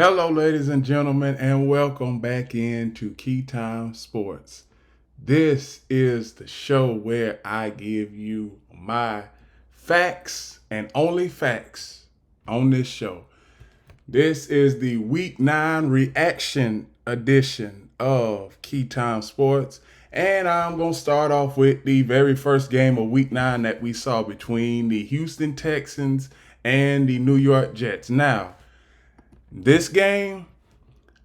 Hello, ladies and gentlemen, and welcome back into Key Time Sports. This is the show where I give you my facts and only facts on this show. This is the Week 9 reaction edition of Key Time Sports, and I'm going to start off with the very first game of Week 9 that we saw between the Houston Texans and the New York Jets. Now, this game,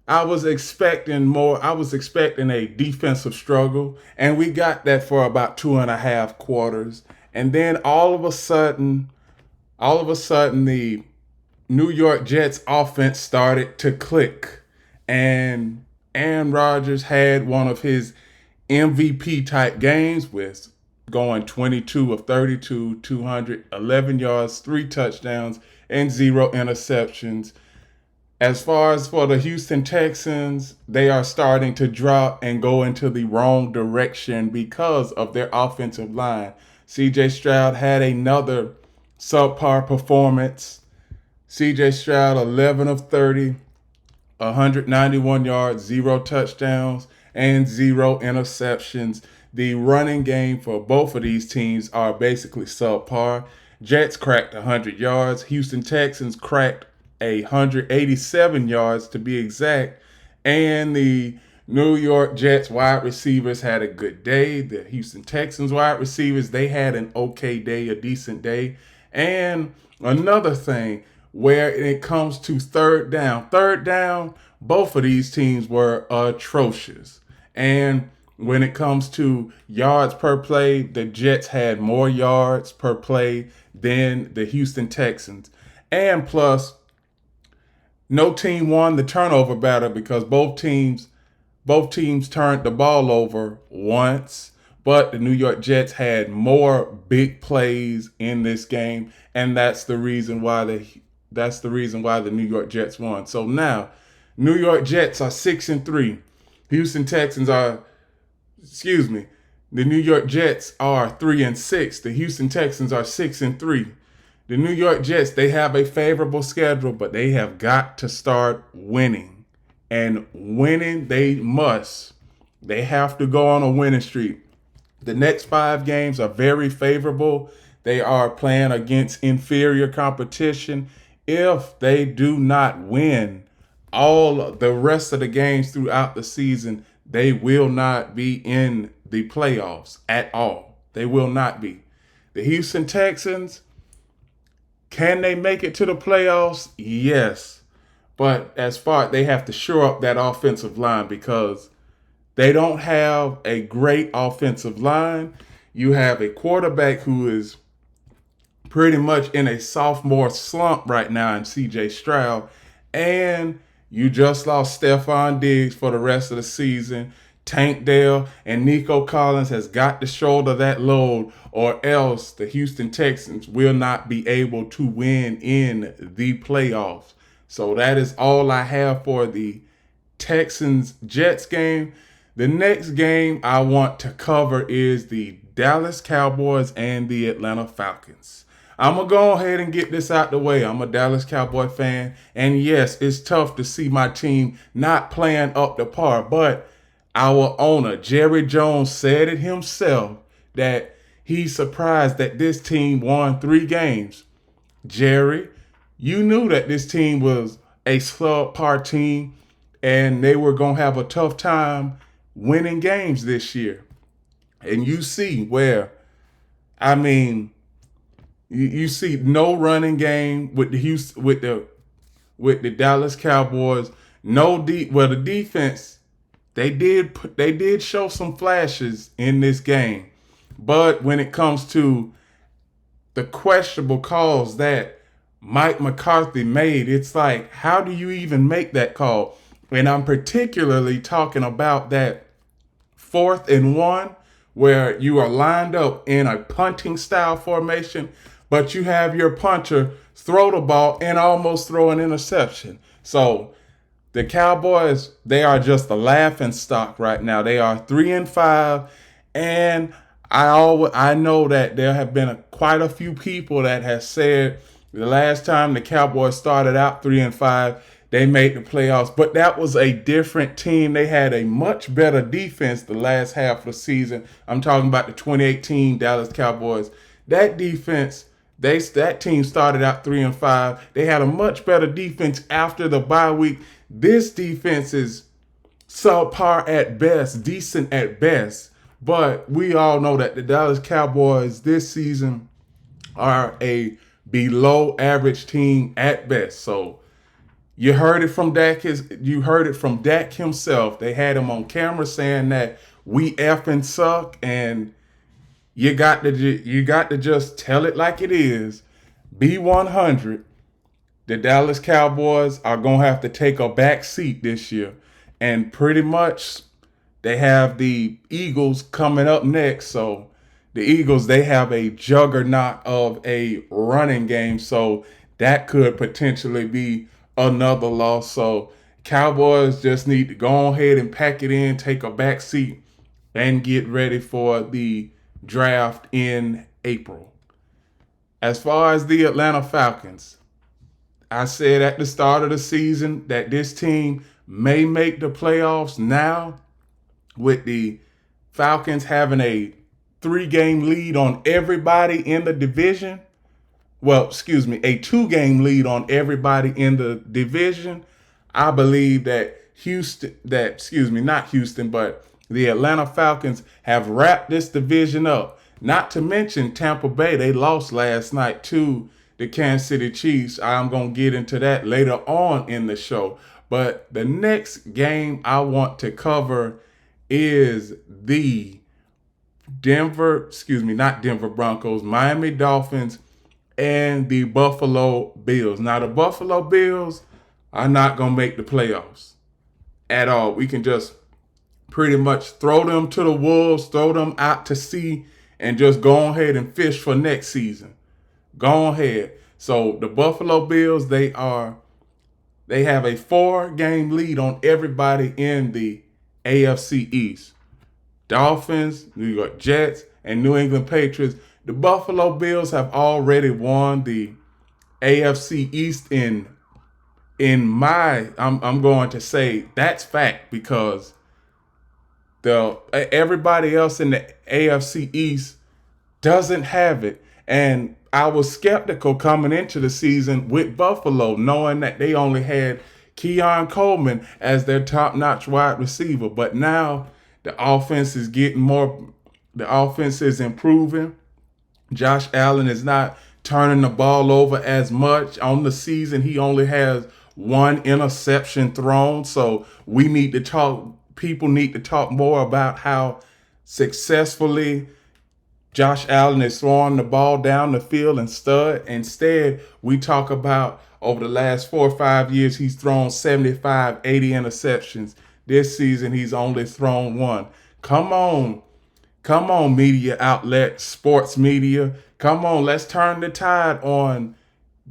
I was expecting more. I was expecting a defensive struggle, and we got that for about 2.5 quarters. And then all of a sudden, the New York Jets offense started to click, and Aaron Rodgers had one of his MVP type games with going 22 of 32, 211 yards, 3 touchdowns, and 0 interceptions. As far as for the Houston Texans, they are starting to drop and go into the wrong direction because of their offensive line. CJ Stroud had another subpar performance. CJ Stroud, 11 of 30, 191 yards, 0 touchdowns, and 0 interceptions. The running game for both of these teams are basically subpar. Jets cracked 100 yards. Houston Texans cracked 187 yards to be exact. And the New York Jets wide receivers had a good day. The Houston Texans wide receivers, they had an okay day, a decent day. And another thing, where it comes to third down, both of these teams were atrocious. And when it comes to yards per play, the Jets had more yards per play than the Houston Texans. And plus, no team won the turnover battle because both teams turned the ball over once, but the New York Jets had more big plays in this game, and that's the reason why the New York Jets won. So now, New York Jets are 6-3. Houston Texans are, excuse me, the New York Jets are 3-6. The Houston Texans are 6-3. The New York Jets, they have a favorable schedule, but they have got to start winning. And winning, they must. They have to go on a winning streak. The next 5 games are very favorable. They are playing against inferior competition. If they do not win all the rest of the games throughout the season, they will not be in the playoffs at all. They will not be. The Houston Texans, can they make it to the playoffs? Yes. But as far they have to shore up that offensive line because they don't have a great offensive line. You have a quarterback who is pretty much in a sophomore slump right now in CJ Stroud. And you just lost Stephon Diggs for the rest of the season. Tank Dell and Nico Collins has got to shoulder that load, or else the Houston Texans will not be able to win in the playoffs. So that is all I have for the Texans Jets game. The next game I want to cover is the Dallas Cowboys and the Atlanta Falcons. I'm going to go ahead and get this out the way. I'm a Dallas Cowboy fan. And yes, it's tough to see my team not playing up to par. But our owner, Jerry Jones, said it himself that he's surprised that this team won 3 games. Jerry, you knew that this team was a subpar team and they were going to have a tough time winning games this year. And you see where, I mean, you see no running game with the Houston with the Dallas Cowboys. The defense, they did show some flashes in this game. But when it comes to the questionable calls that Mike McCarthy made, it's like, how do you even make that call? And I'm particularly talking about that 4th and 1 where you are lined up in a punting style formation, but you have your punter throw the ball and almost throw an interception. So the Cowboys, they are just a laughing stock right now. They are 3-5, and I know that there have been quite a few people that have said the last time the Cowboys started out 3-5, they made the playoffs. But that was a different team. They had a much better defense the last half of the season. I'm talking about the 2018 Dallas Cowboys. That defense, that team started out 3-5. They had a much better defense after the bye week. This defense is subpar at best, decent at best. But we all know that the Dallas Cowboys this season are a below average team at best. So you heard it from Dak. You heard it from Dak himself. They had him on camera saying that we effing suck, and you got to just tell it like it is. Be 100. The Dallas Cowboys are gonna have to take a back seat this year, and pretty much they have the Eagles coming up next. So the Eagles, they have a juggernaut of a running game. So that could potentially be another loss. So Cowboys just need to go ahead and pack it in, take a back seat, and get ready for the draft in April. As far as the Atlanta Falcons, I said at the start of the season that this team may make the playoffs. Now, with the Falcons having a 3-game lead on everybody in the division, a 2-game lead on everybody in the division, I believe that the Atlanta Falcons have wrapped this division up. Not to mention Tampa Bay, they lost last night to the Kansas City Chiefs. I'm going to get into that later on in the show. But the next game I want to cover is the Miami Dolphins and the Buffalo Bills. Now, the Buffalo Bills are not going to make the playoffs at all. We can just pretty much throw them to the wolves, throw them out to sea, and just go ahead and fish for next season. Go ahead. So the Buffalo Bills, they have a 4-game lead on everybody in the AFC East. Dolphins, New York Jets, and New England Patriots. The Buffalo Bills have already won the AFC East I'm going to say that's fact, because everybody else in the AFC East doesn't have it. And I was skeptical coming into the season with Buffalo, knowing that they only had Keon Coleman as their top-notch wide receiver. But now the offense is improving. Josh Allen is not turning the ball over as much. On the season, he only has 1 interception thrown. So people need to talk more about how successfully Josh Allen is throwing the ball down the field and stud. Instead, we talk about over the last 4 or 5 years, he's thrown 75, 80 interceptions. This season, he's only thrown 1. Come on, media outlets, sports media. Come on, let's turn the tide on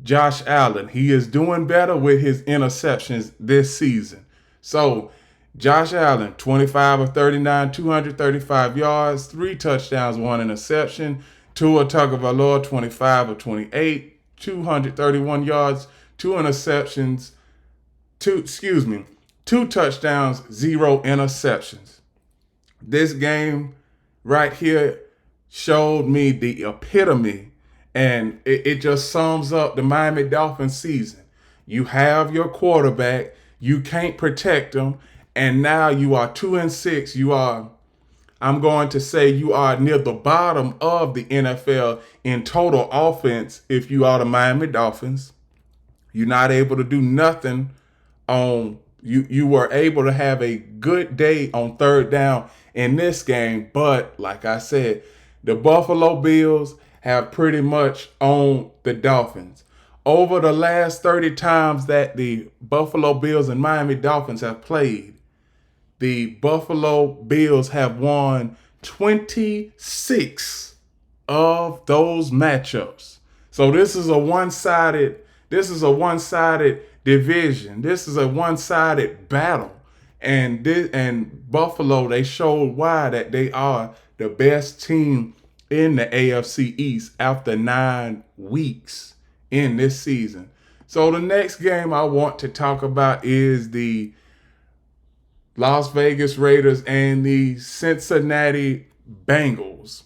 Josh Allen. He is doing better with his interceptions this season. So, Josh Allen, 25 of 39, 235 yards, 3 touchdowns, 1 interception. Tua Tagovailoa, 25 of 28, 231 yards, 2 interceptions, 2 touchdowns, 0 interceptions. This game right here showed me the epitome, and it just sums up the Miami Dolphins season. You have your quarterback, you can't protect him, and now you are 2-6. I'm going to say you are near the bottom of the NFL in total offense if you are the Miami Dolphins. You're not able to do nothing on you were able to have a good day on 3rd down in this game, but like I said, the Buffalo Bills have pretty much owned the Dolphins. Over the last 30 times that the Buffalo Bills and Miami Dolphins have played, the Buffalo Bills have won 26 of those matchups. So this is a one-sided division. This is a one-sided battle. And Buffalo, they showed why that they are the best team in the AFC East after 9 weeks in this season. So the next game I want to talk about is the Las Vegas Raiders and the Cincinnati Bengals.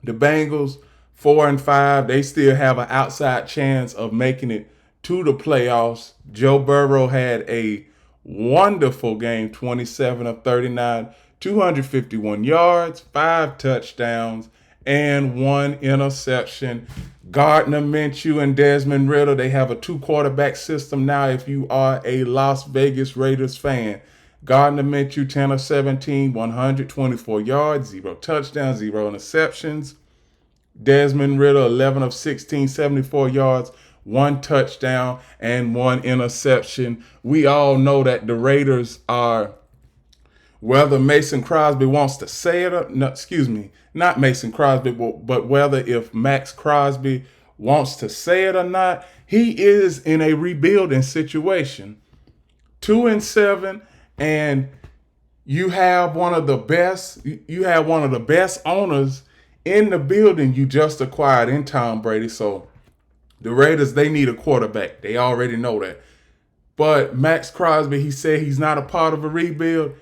The Bengals, 4-5, they still have an outside chance of making it to the playoffs. Joe Burrow had a wonderful game, 27 of 39, 251 yards, 5 touchdowns, and 1 interception. Gardner Minshew and Desmond Ridder, they have a 2-quarterback system now if you are a Las Vegas Raiders fan. Gardner Minshew, 10 of 17, 124 yards, 0 touchdowns, 0 interceptions. Desmond Ridder, 11 of 16, 74 yards, 1 touchdown, and 1 interception. We all know that the Raiders are, whether Mason Crosby wants to say it or no, excuse me, not Mason Crosby, but whether if Max Crosby wants to say it or not, he is in a rebuilding situation. 2-7, and you have one of the best owners in the building you just acquired in Tom Brady. So the Raiders, they need a quarterback. They already know that. But Max Crosby, he said he's not a part of a rebuild.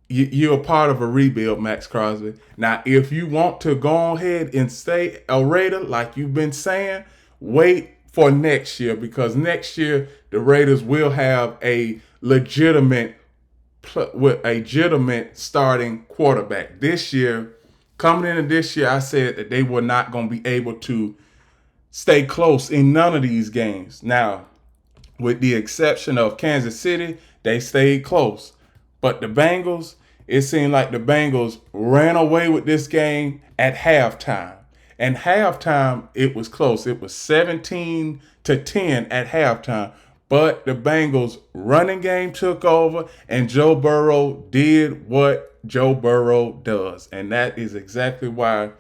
You're a part of a rebuild, Max Crosby. Now, if you want to go ahead and stay a Raider, like you've been saying, wait for next year, because next year the Raiders will have a legitimate starting quarterback. This year, coming into this year, I said that they were not going to be able to stay close in none of these games. Now, with the exception of Kansas City, they stayed close. But the Bengals, it seemed like the Bengals ran away with this game at halftime. And halftime, it was close. It was 17-10 at halftime. But the Bengals' running game took over, and Joe Burrow did what Joe Burrow does. And that is exactly why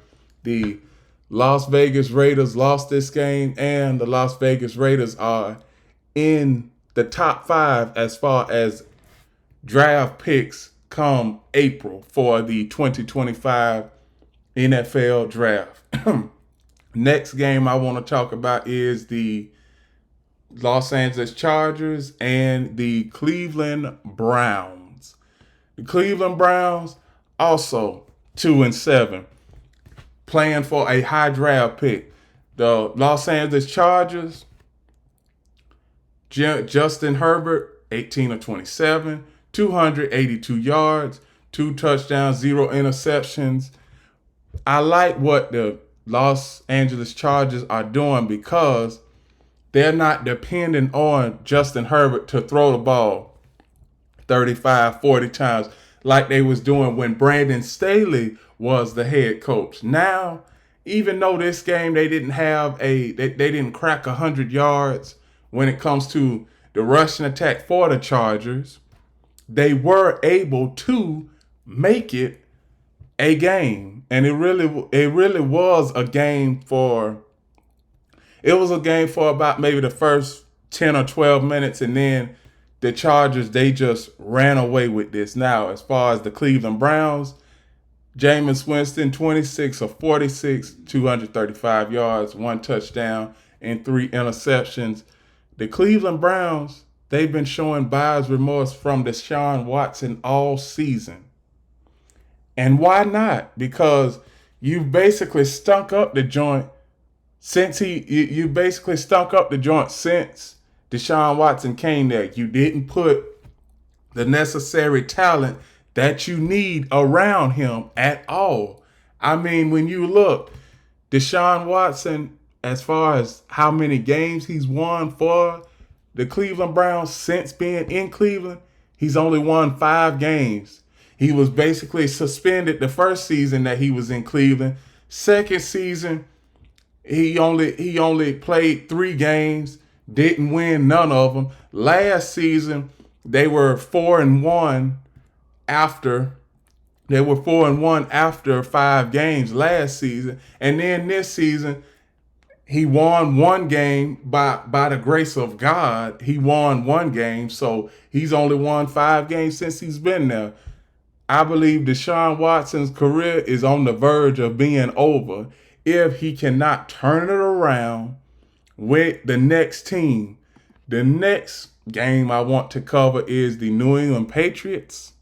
the Las Vegas Raiders lost this game, and the Las Vegas Raiders are in the top 5 as far as draft picks come April for the 2025 NFL draft. Next game I want to talk about is the Los Angeles Chargers and the Cleveland Browns. The Cleveland Browns also 2-7, playing for a high draft pick. The Los Angeles Chargers, Justin Herbert, 18 of 27, 282 yards, 2 touchdowns, 0 interceptions. I like what the Los Angeles Chargers are doing because they're not dependent on Justin Herbert to throw the ball 35, 40 times like they was doing when Brandon Staley was the head coach. Now, even though this game they didn't crack 100 yards when it comes to the rushing attack for the Chargers, they were able to make it a game. And it really was a game for about maybe the first 10 or 12 minutes, and then the Chargers, they just ran away with this. Now, as far as the Cleveland Browns, Jameis Winston, 26 of 46, 235 yards, 1 touchdown, and 3 interceptions. The Cleveland Browns, they've been showing buyer's remorse from Deshaun Watson all season. And why not? Because you've basically stunk up the joint since Deshaun Watson came there. You didn't put the necessary talent that you need around him at all. I mean, when you look, Deshaun Watson, as far as how many games he's won for the Cleveland Browns since being in Cleveland, he's only won 5 games. He was basically suspended the first season that he was in Cleveland. Second season, he only played 3 games, didn't win none of them. Last season, they were 4-1 after 5 games last season. And then this season, he won 1 game by the grace of God. He won 1 game, so he's only won 5 games since he's been there. I believe Deshaun Watson's career is on the verge of being over if he cannot turn it around with the next team. The next game I want to cover is the New England Patriots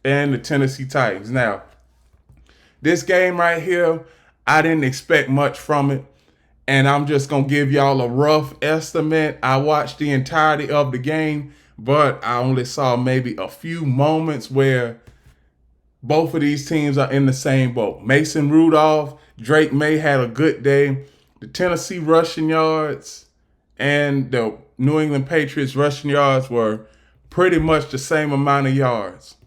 and the Tennessee Titans. Now, this game right here, I didn't expect much from it. And I'm just going to give y'all a rough estimate. I watched the entirety of the game, but I only saw maybe a few moments where both of these teams are in the same boat. Mason Rudolph, Drake May had a good day. The Tennessee rushing yards and the New England Patriots rushing yards were pretty much the same amount of yards.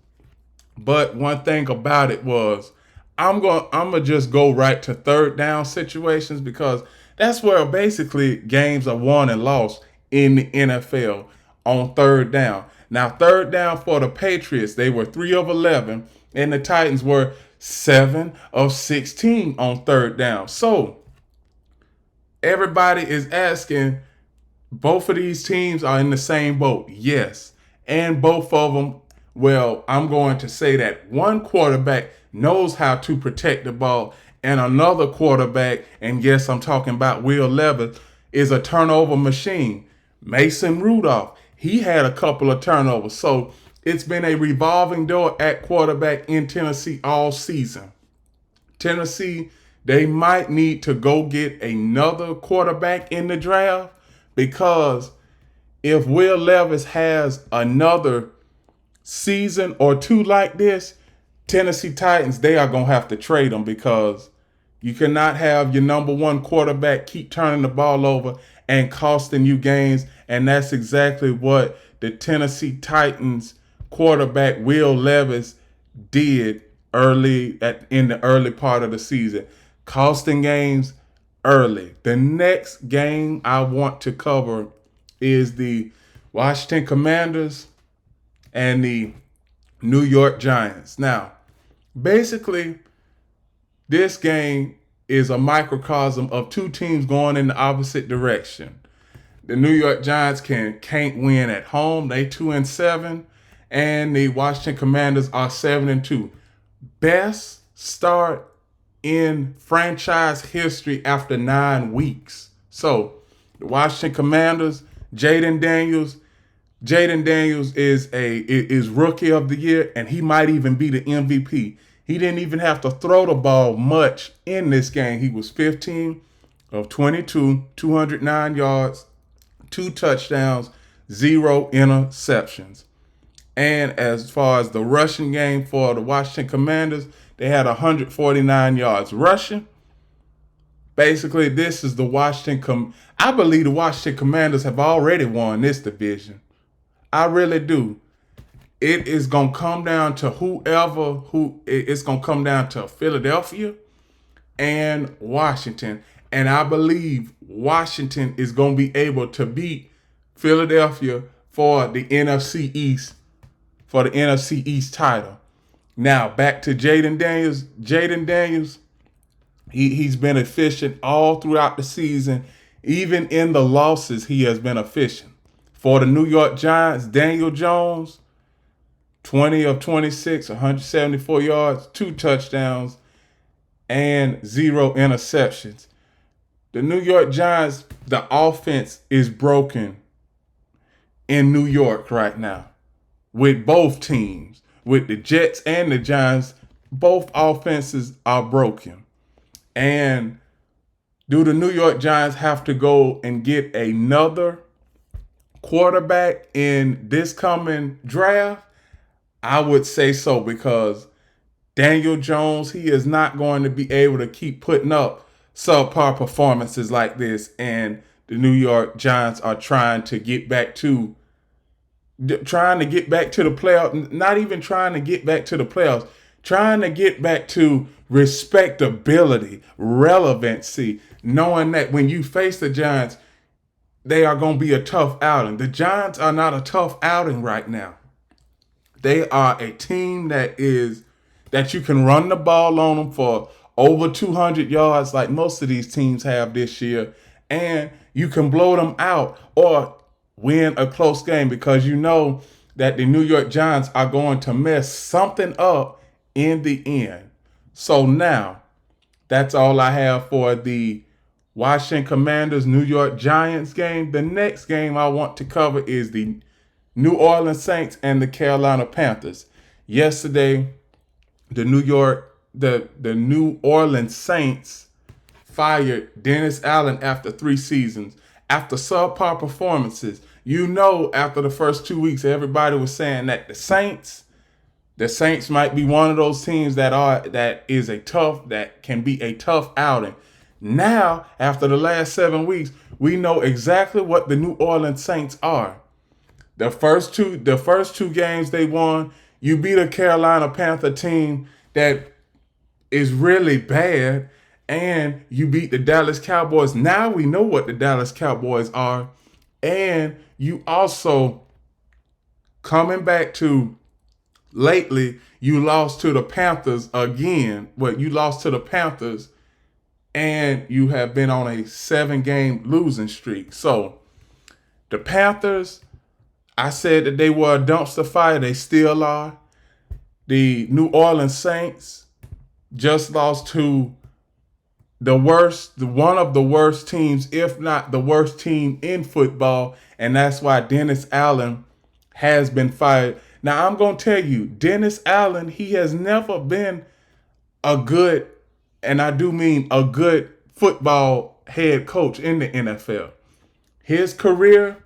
But one thing about it was I'm gonna just go right to third down situations because that's where basically games are won and lost in the NFL on third down. Now, third down for the Patriots, they were 3 of 11, and the Titans were 7 of 16 on third down. So everybody is asking, both of these teams are in the same boat. Yes. And both of them, well, I'm going to say that one quarterback knows how to protect the ball, and another quarterback, and yes, I'm talking about Will Levis, is a turnover machine. Mason Rudolph, he had a couple of turnovers. So it's been a revolving door at quarterback in Tennessee all season. Tennessee, they might need to go get another quarterback in the draft because if Will Levis has another season or two like this, Tennessee Titans, they are going to have to trade him because you cannot have your number one quarterback keep turning the ball over and costing you games. And that's exactly what the Tennessee Titans quarterback Will Levis did in the early part of the season, costing games early. The next game I want to cover is the Washington Commanders and the New York Giants. Now, basically, this game is a microcosm of two teams going in the opposite direction. The New York Giants can't win at home. They 2-7, and the Washington Commanders are 7-2. Best start in franchise history after 9 weeks. So, the Washington Commanders, Jayden Daniels is rookie of the year, and he might even be the MVP. He didn't even have to throw the ball much in this game. He was 15 of 22, 209 yards, 2 touchdowns, 0 interceptions. And as far as the rushing game for the Washington Commanders, they had 149 yards rushing. Basically, this is the I believe the Washington Commanders have already won this division. I really do. It is going to come down to it's going to come down to Philadelphia and Washington. And I believe Washington is going to be able to beat Philadelphia for the NFC East title. Now, back to Jayden Daniels. Jayden Daniels, he's been efficient all throughout the season. Even in the losses, he has been efficient. For the New York Giants, Daniel Jones, 20 of 26, 174 yards, 2 touchdowns, and 0 interceptions. The New York Giants, the offense is broken in New York right now with both teams. With the Jets and the Giants, both offenses are broken. And do the New York Giants have to go and get another quarterback in this coming draft? I would say so, because Daniel Jones, he is not going to be able to keep putting up subpar performances like this. And the New York Giants are trying to get back to the playoffs, not even trying to get back to the playoffs, trying to get back to respectability, relevancy, knowing that when you face the Giants, they are going to be a tough outing. The Giants are not a tough outing right now. They are a team that you can run the ball on them for over 200 yards like most of these teams have this year, and you can blow them out or win a close game, because you know that the New York Giants are going to mess something up in the end. So now, that's all I have for the Washington Commanders, New York Giants game. The next game I want to cover is the New Orleans Saints and the Carolina Panthers. Yesterday, the New Orleans Saints fired Dennis Allen after 3 seasons, after subpar performances. After the first 2 weeks, everybody was saying that the Saints might be one of those teams that can be a tough outing. Now, after the last 7 weeks, we know exactly what the New Orleans Saints are. The first two games they won, you beat a Carolina Panther team that is really bad, and you beat the Dallas Cowboys. Now we know what the Dallas Cowboys are, and you also coming back to lately, you lost to the Panthers again. You lost to the Panthers, and you have been on a 7-game losing streak. So the Panthers, I said that they were a dumpster fire. They still are. The New Orleans Saints just lost to one of the worst teams, if not the worst team in football, and that's why Dennis Allen has been fired. Now, I'm going to tell you, Dennis Allen, he has never been a good, and I do mean a good football head coach in the NFL. His career,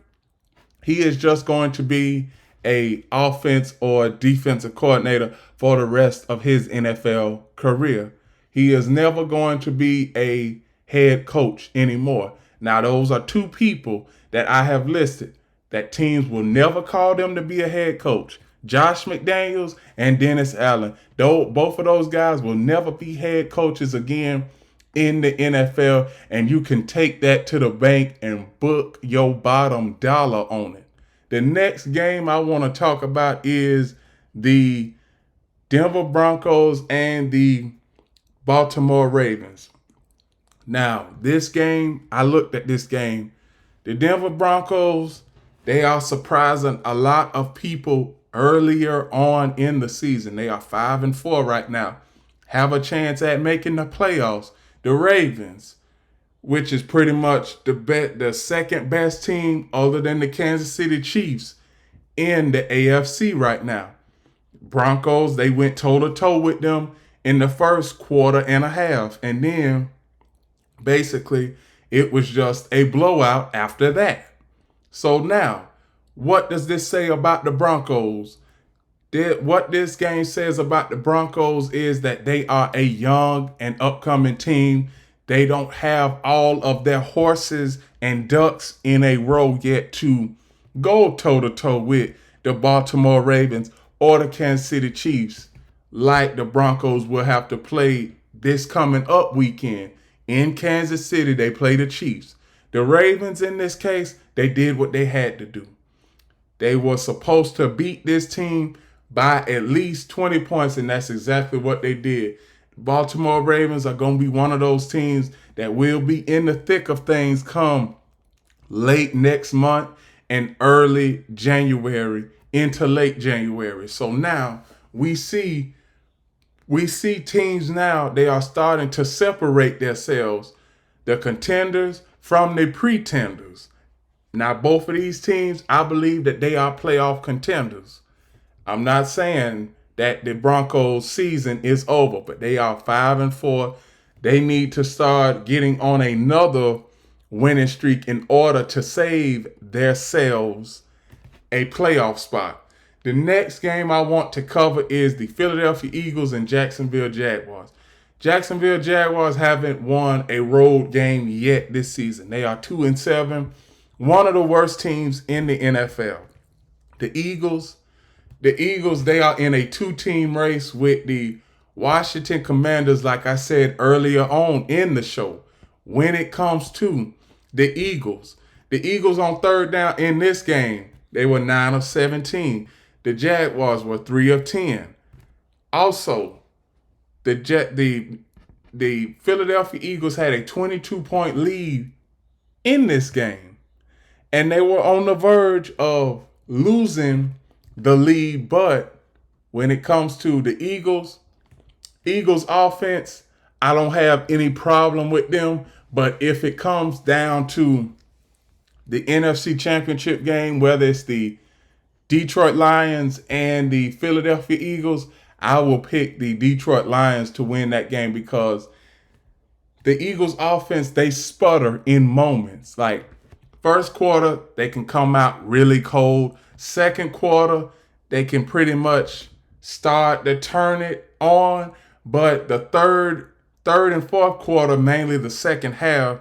he is just going to be a offense or defensive coordinator for the rest of his NFL career. He is never going to be a head coach anymore. Now, those are 2 people that I have listed that teams will never call them to be a head coach. Josh McDaniels and Dennis Allen. Both of those guys will never be head coaches again in the NFL, and you can take that to the bank and book your bottom dollar on it. The next game I want to talk about is the Denver Broncos and the Baltimore Ravens. Now, this game, I looked at this game. The Denver Broncos, they are surprising a lot of people earlier on in the season. They are 5-4 right now. Have a chance at making the playoffs. The Ravens, which is pretty much the second best team other than the Kansas City Chiefs in the AFC right now. Broncos, they went toe-to-toe with them in the first quarter and a half. And then, basically, it was just a blowout after that. So now, what does this say about the Broncos? What this game says about the Broncos is that they are a young and upcoming team. They don't have all of their horses and ducks in a row yet to go toe-to-toe with the Baltimore Ravens or the Kansas City Chiefs, like the Broncos will have to play this coming up weekend. In Kansas City, they play the Chiefs. The Ravens, in this case, they did what they had to do. They were supposed to beat this team by at least 20 points, and that's exactly what they did. The Baltimore Ravens are going to be one of those teams that will be in the thick of things come late next month and early January into late January. So now we see teams now, they are starting to separate themselves, the contenders from the pretenders. Now, both of these teams, I believe that they are playoff contenders. I'm not saying that the Broncos season is over, but they are 5-4. They need to start getting on another winning streak in order to save themselves a playoff spot. The next game I want to cover is the Philadelphia Eagles and Jacksonville Jaguars. Jacksonville Jaguars haven't won a road game yet this season. They are 2-7, one of the worst teams in the NFL. The Eagles, they are in a 2-team race with the Washington Commanders, like I said earlier on in the show. When it comes to the Eagles on third down in this game, they were 9 of 17. The Jaguars were 3 of 10. Also, the Philadelphia Eagles had a 22-point lead in this game, and they were on the verge of losing the lead. But when it comes to the Eagles offense, I don't have any problem with them. But if it comes down to the NFC Championship game, whether it's the Detroit Lions and the Philadelphia Eagles, I will pick the Detroit Lions to win that game because the Eagles offense, they sputter in moments. Like first quarter, they can come out really cold. Second quarter, they can pretty much start to turn it on. But the third and fourth quarter, mainly the second half,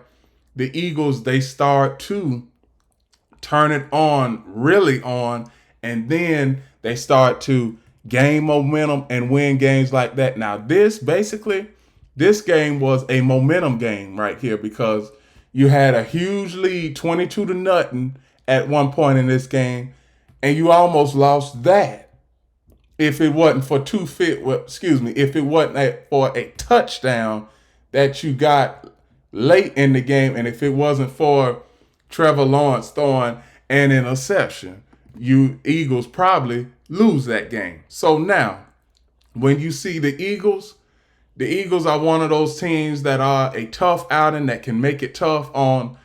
the Eagles, they start to turn it on, really on, and then they start to gain momentum and win games like that. Now, this game was a momentum game right here because you had a huge lead, 22-0 at one point in this game, and you almost lost that if it wasn't for if it wasn't for a touchdown that you got late in the game, and if it wasn't for Trevor Lawrence throwing an interception, you Eagles probably lose that game. So now, when you see the Eagles are one of those teams that are a tough outing that can make it tough on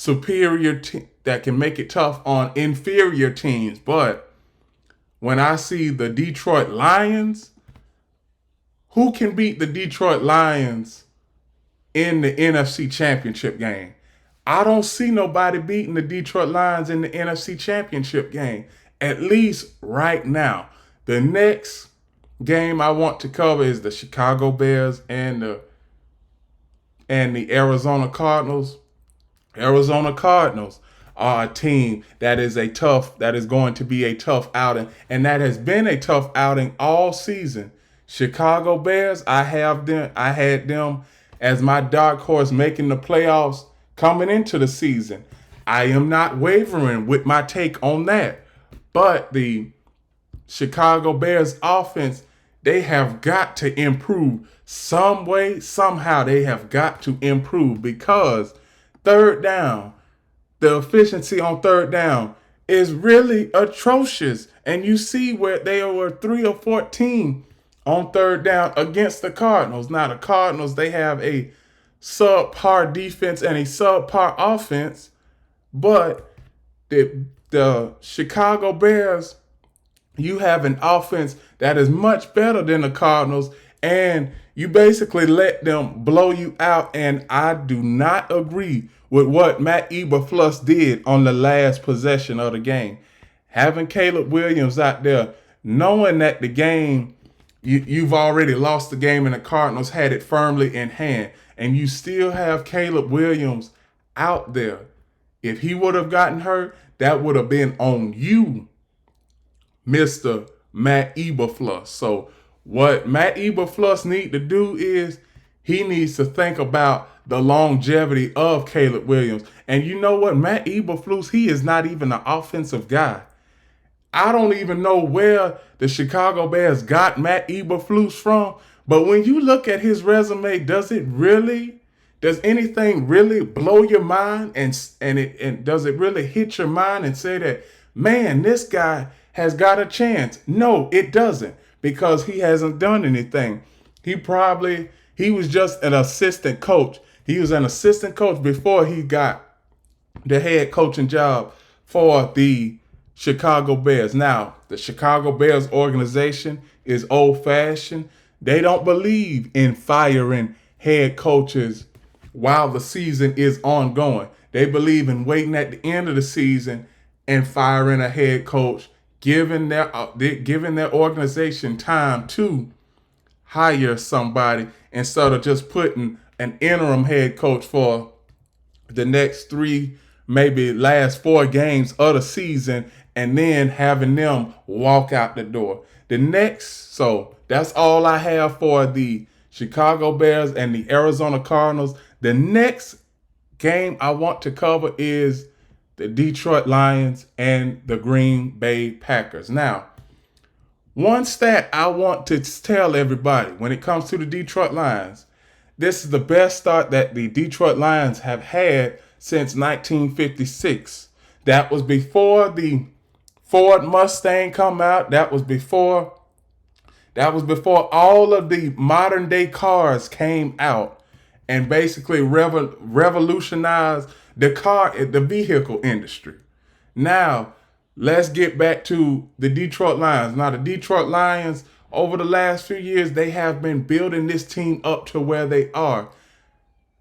that can make it tough on inferior teams. But when I see the Detroit Lions, who can beat the Detroit Lions in the NFC Championship game? I don't see nobody beating the Detroit Lions in the NFC Championship game, at least right now. The next game I want to cover is the Chicago Bears and the Arizona Cardinals. Arizona Cardinals are a team that is going to be a tough outing, and that has been a tough outing all season. Chicago Bears, I had them as my dark horse making the playoffs coming into the season. I am not wavering with my take on that. But the Chicago Bears offense, they have got to improve some way, somehow they have got to improve because third down, the efficiency on third down is really atrocious. And you see where they were 3 or 14 on third down against the Cardinals. Now the Cardinals, they have a subpar defense and a subpar offense, but the Chicago Bears, you have an offense that is much better than the Cardinals, and you basically let them blow you out. And I do not agree with what Matt Eberflus did on the last possession of the game. Having Caleb Williams out there, knowing that the game, you've already lost the game and the Cardinals had it firmly in hand, and you still have Caleb Williams out there. If he would have gotten hurt, that would have been on you, Mr. Matt Eberflus. So what Matt Eberflus needs to do is he needs to think about the longevity of Caleb Williams. And you know what? Matt Eberflus, he is not even an offensive guy. I don't even know where the Chicago Bears got Matt Eberflus from. But when you look at his resume, does anything really blow your mind and does it really hit your mind and say that, man, this guy has got a chance? No, it doesn't, because he hasn't done anything. He was just an assistant coach. He was an assistant coach before he got the head coaching job for the Chicago Bears. Now, the Chicago Bears organization is old-fashioned. They don't believe in firing head coaches while the season is ongoing. They believe in waiting at the end of the season and firing a head coach, giving their organization time to hire somebody instead of just putting an interim head coach for the next 3, maybe last 4 games of the season, and then having them walk out the door. So that's all I have for the Chicago Bears and the Arizona Cardinals. The next game I want to cover is the Detroit Lions and the Green Bay Packers. Now, one stat I want to tell everybody when it comes to the Detroit Lions, this is the best start that the Detroit Lions have had since 1956. That was before the Ford Mustang come out. That was before all of the modern day cars came out. and basically revolutionize the vehicle industry. Now, let's get back to the Detroit Lions. Now, the Detroit Lions, over the last few years, they have been building this team up to where they are.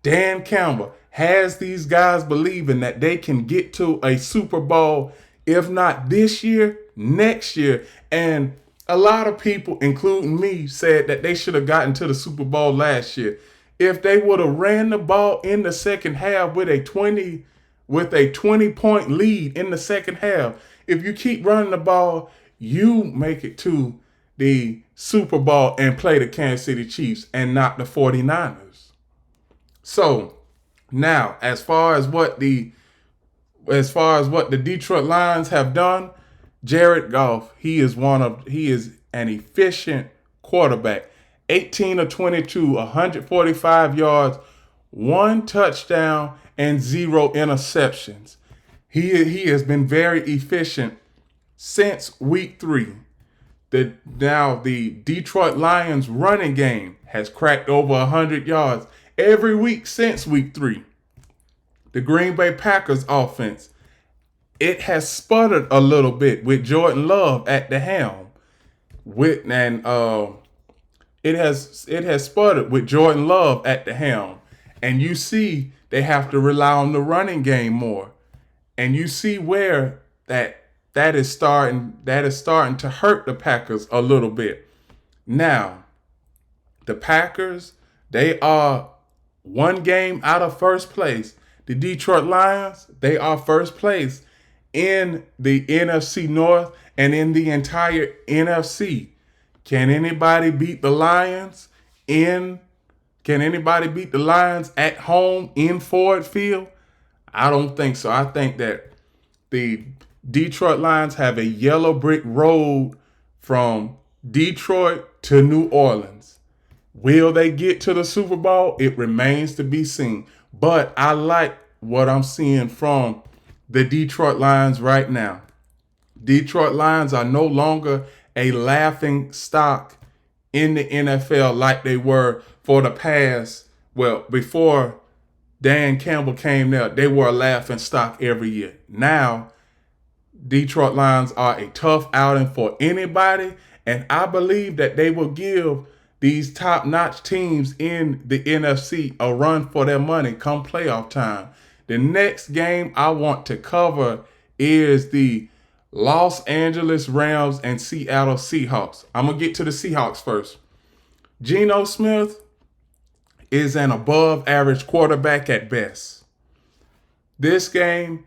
Dan Campbell has these guys believing that they can get to a Super Bowl, if not this year, next year. And a lot of people, including me, said that they should have gotten to the Super Bowl last year. If they would have ran the ball in the second half with a 20-point lead in the second half, if you keep running the ball, you make it to the Super Bowl and play the Kansas City Chiefs and not the 49ers. So now, as far as what the Detroit Lions have done, Jared Goff, he is an efficient quarterback. 18 of 22, 145 yards, 1 touchdown, and 0 interceptions. He has been very efficient since week 3. Now the Detroit Lions running game has cracked over 100 yards every week since week 3. The Green Bay Packers offense, it has sputtered a little bit with Jordan Love at the helm. It has sputtered with Jordan Love at the helm. And you see they have to rely on the running game more. And you see where that is starting to hurt the Packers a little bit. Now, the Packers, they are 1 game out of first place. The Detroit Lions, they are first place in the NFC North and in the entire NFC. Can anybody beat the Lions at home in Ford Field? I don't think so. I think that the Detroit Lions have a yellow brick road from Detroit to New Orleans. Will they get to the Super Bowl? It remains to be seen. But I like what I'm seeing from the Detroit Lions right now. Detroit Lions are no longer a laughing stock in the NFL like they were for the past. Well, before Dan Campbell came there, they were a laughing stock every year. Now, Detroit Lions are a tough outing for anybody, and I believe that they will give these top-notch teams in the NFC a run for their money come playoff time. The next game I want to cover is the Los Angeles Rams and Seattle Seahawks. I'm going to get to the Seahawks first. Geno Smith is an above-average quarterback at best. This game,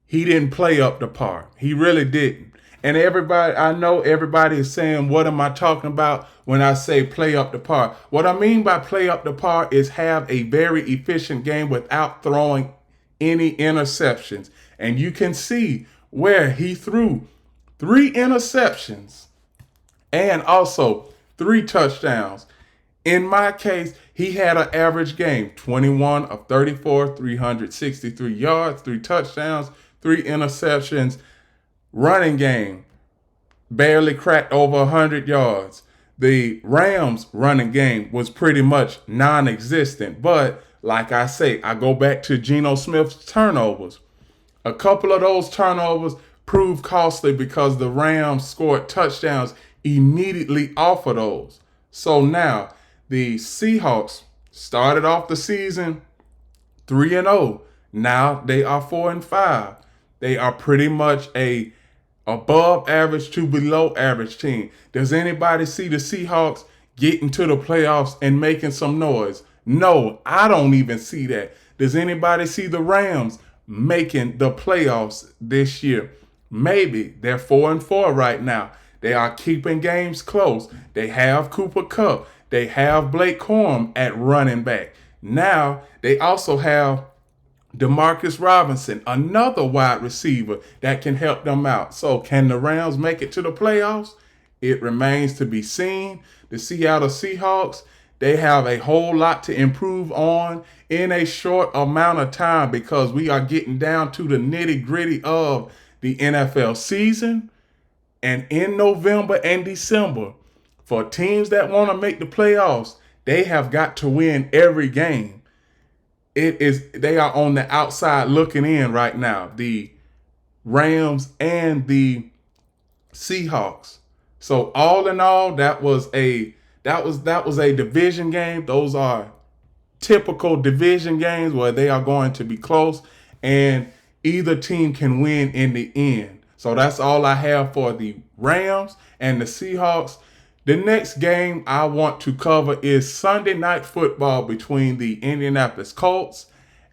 he didn't play up to par. He really didn't. And I know everybody is saying, what am I talking about when I say play up to par? What I mean by play up to par is have a very efficient game without throwing any interceptions. And you can see where he threw 3 interceptions and also 3 touchdowns. In my case, he had an average game, 21 of 34, 363 yards, 3 touchdowns, 3 interceptions. Running game, barely cracked over 100 yards. The Rams running game was pretty much non-existent. But like I say, I go back to Geno Smith's turnovers. A couple of those turnovers proved costly because the Rams scored touchdowns immediately off of those. So now the Seahawks started off the season 3-0. Now they are 4-5. They are pretty much a above average to below average team. Does anybody see the Seahawks getting to the playoffs and making some noise? No, I don't even see that. Does anybody see the Rams making the playoffs this year? Maybe. They're 4-4 right now. They are keeping games close. They have Cooper Kupp. They have Blake Corum at running back. Now they also have Demarcus Robinson, another wide receiver that can help them out. So can the Rams make it to the playoffs? It remains to be seen. The Seattle Seahawks, they have a whole lot to improve on in a short amount of time because we are getting down to the nitty-gritty of the NFL season. And in November and December, for teams that want to make the playoffs, they have got to win every game. they are on the outside looking in right now. The Rams and the Seahawks. So all in all, that was a division game. Those are typical division games where they are going to be close and either team can win in the end. So that's all I have for the Rams and the Seahawks. The next game I want to cover is Sunday Night Football between the Indianapolis Colts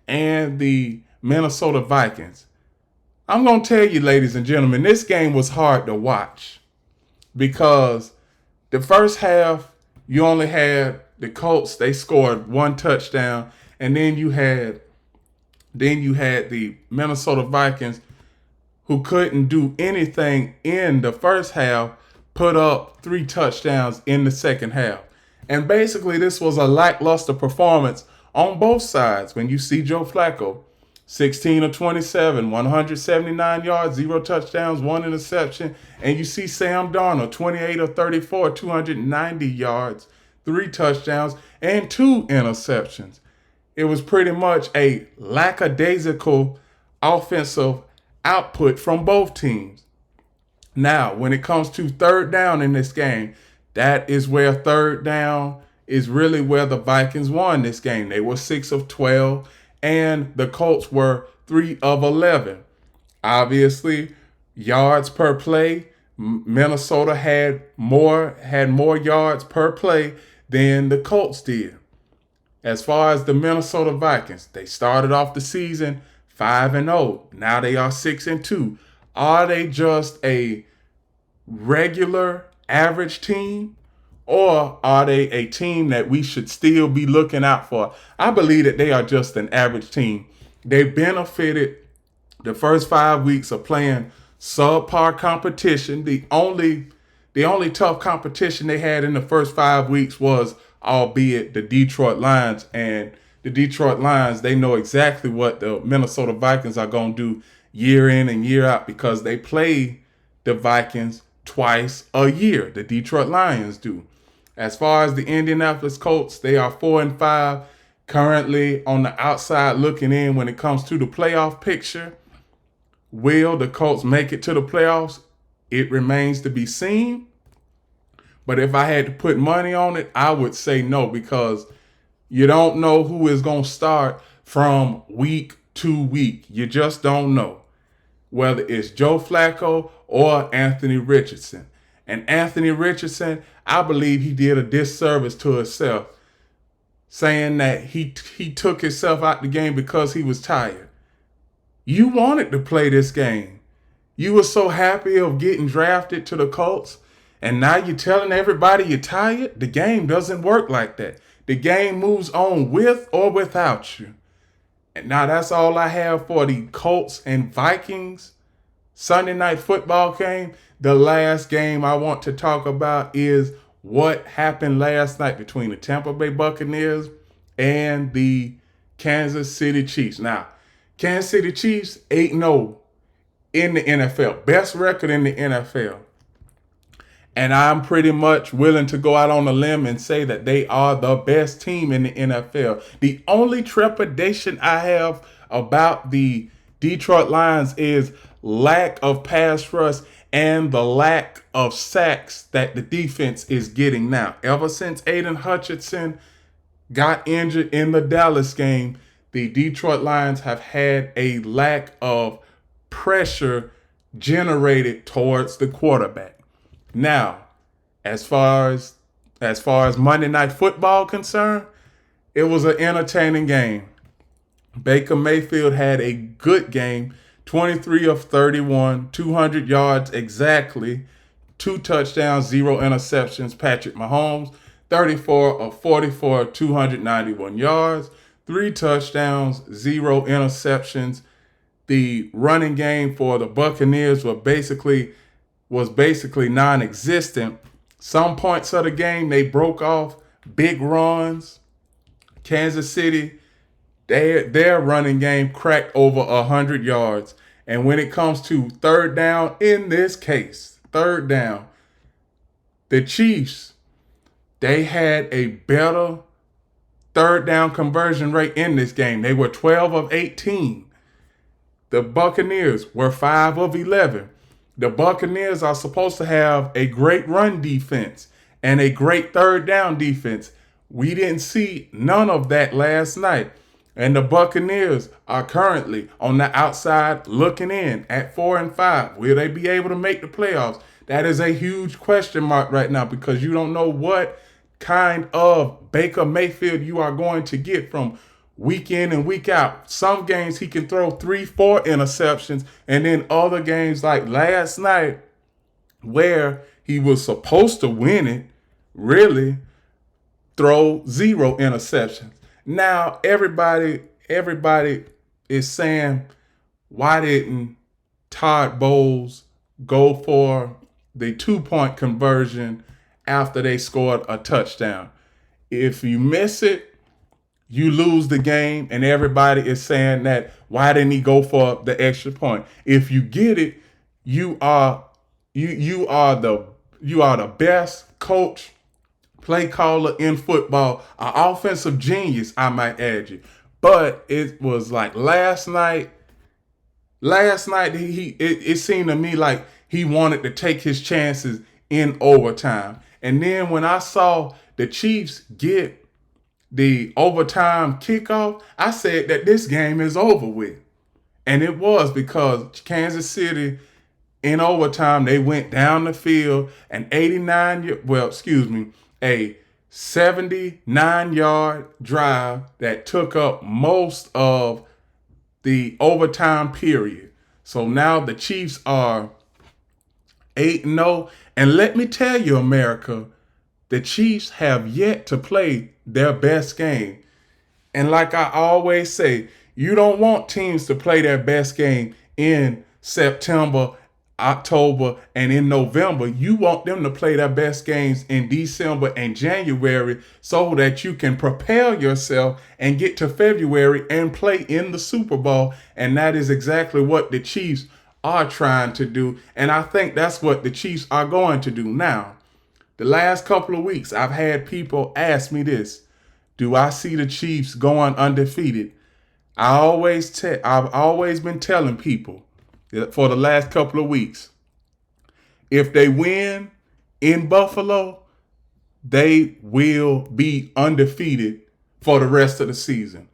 and the Minnesota Vikings. I'm going to tell you, ladies and gentlemen, this game was hard to watch because the first half, you only had the Colts, they scored one touchdown, and then you had the Minnesota Vikings, who couldn't do anything in the first half, put up 3 touchdowns in the second half. And basically, this was a lackluster performance on both sides. When you see Joe Flacco, 16 of 27, 179 yards, 0 touchdowns, 1 interception. And you see Sam Darnold, 28 of 34, 290 yards, 3 touchdowns, and 2 interceptions. It was pretty much a lackadaisical offensive output from both teams. Now, when it comes to third down in this game, that is where third down is really where the Vikings won this game. They were 6 of 12, and the Colts were 3 of 11. Obviously, yards per play, Minnesota had more yards per play than the Colts did. As far as the Minnesota Vikings, they started off the season 5-0. Now they are 6-2. Are they just a regular average team, or are they a team that we should still be looking out for? I believe that they are just an average team. They benefited the first 5 weeks of playing subpar competition. The only tough competition they had in the first 5 weeks was, albeit, the Detroit Lions. And the Detroit Lions, they know exactly what the Minnesota Vikings are going to do year in and year out, because they play the Vikings twice a year. The Detroit Lions do. As far as the Indianapolis Colts, they are 4-5, currently on the outside looking in when it comes to the playoff picture. Will the Colts make it to the playoffs? It remains to be seen. But if I had to put money on it, I would say no, because you don't know who is going to start from week to week. You just don't know whether it's Joe Flacco or Anthony Richardson. And Anthony Richardson, I believe he did a disservice to himself, saying that he took himself out the game because he was tired. You wanted to play this game. You were so happy of getting drafted to the Colts, and now you're telling everybody you're tired? The game doesn't work like that. The game moves on with or without you. And now that's all I have for the Colts and Vikings Sunday Night Football game. The last game I want to talk about is what happened last night between the Tampa Bay Buccaneers and the Kansas City Chiefs. Now, Kansas City Chiefs 8-0 in the NFL. Best record in the NFL. And I'm pretty much willing to go out on a limb and say that they are the best team in the NFL. The only trepidation I have about the Detroit Lions is lack of pass rush and the lack of sacks that the defense is getting now. Ever since Aiden Hutchinson got injured in the Dallas game, the Detroit Lions have had a lack of pressure generated towards the quarterback. Now, as far as Monday Night Football concerned, it was an entertaining game. Baker Mayfield had a good game, 23 of 31, 200 yards exactly, 2 touchdowns, 0 interceptions. Patrick Mahomes, 34 of 44, 291 yards, 3 touchdowns, 0 interceptions. The running game for the Buccaneers was basically non-existent. Some points of the game, they broke off big runs. Kansas City, their running game cracked over 100 yards. And when it comes to third down, in this case, third down, the Chiefs, they had a better third down conversion rate in this game. They were 12 of 18. The Buccaneers were 5 of 11. The Buccaneers are supposed to have a great run defense and a great third down defense. We didn't see none of that last night. And the Buccaneers are currently on the outside looking in at 4-5. Will they be able to make the playoffs? That is a huge question mark right now because you don't know what kind of Baker Mayfield you are going to get from week in and week out. Some games he can throw 3-4 interceptions, and then other games like last night where he was supposed to win it, really throw 0 interceptions. Now everybody is saying, why didn't Todd Bowles go for the 2-point conversion after they scored a touchdown? If you miss it, you lose the game, and everybody is saying that why didn't he go for the extra point? If you get it, you are the best coach, play caller in football, an offensive genius, I might add you. But it was like last night it seemed to me like he wanted to take his chances in overtime. And then when I saw the Chiefs get the overtime kickoff, I said that this game is over with. And it was, because Kansas City in overtime, they went down the field a 79-yard drive that took up most of the overtime period. So now the Chiefs are 8-0. And let me tell you, America, the Chiefs have yet to play their best game. And like I always say, you don't want teams to play their best game in September, October, and in November. You want them to play their best games in December and January so that you can prepare yourself and get to February and play in the Super Bowl. And that is exactly what the Chiefs are trying to do. And I think that's what the Chiefs are going to do. Now, the last couple of weeks, I've had people ask me this: do I see the Chiefs going undefeated? I've always been telling people for the last couple of weeks, if they win in Buffalo, they will be undefeated for the rest of the season.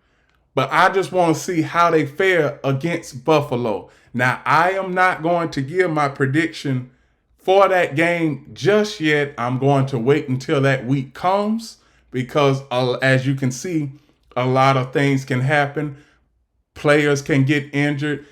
But I just want to see how they fare against Buffalo. Now, I am not going to give my prediction for that game just yet. I'm going to wait until that week comes because, as you can see, a lot of things can happen. Players can get injured.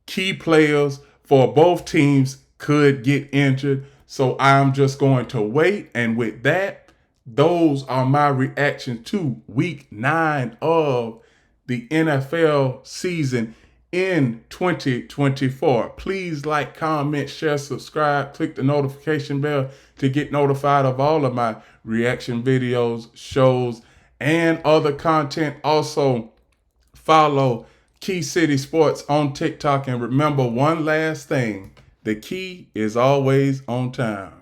Key players for both teams could get injured. So I'm just going to wait. And with that, those are my reactions to week 9 of the NFL season in 2024. Please like, comment, share, subscribe, click the notification bell to get notified of all of my reaction videos, shows, and other content. Also, follow Key City Sports on TikTok. And remember one last thing: the key is always on time.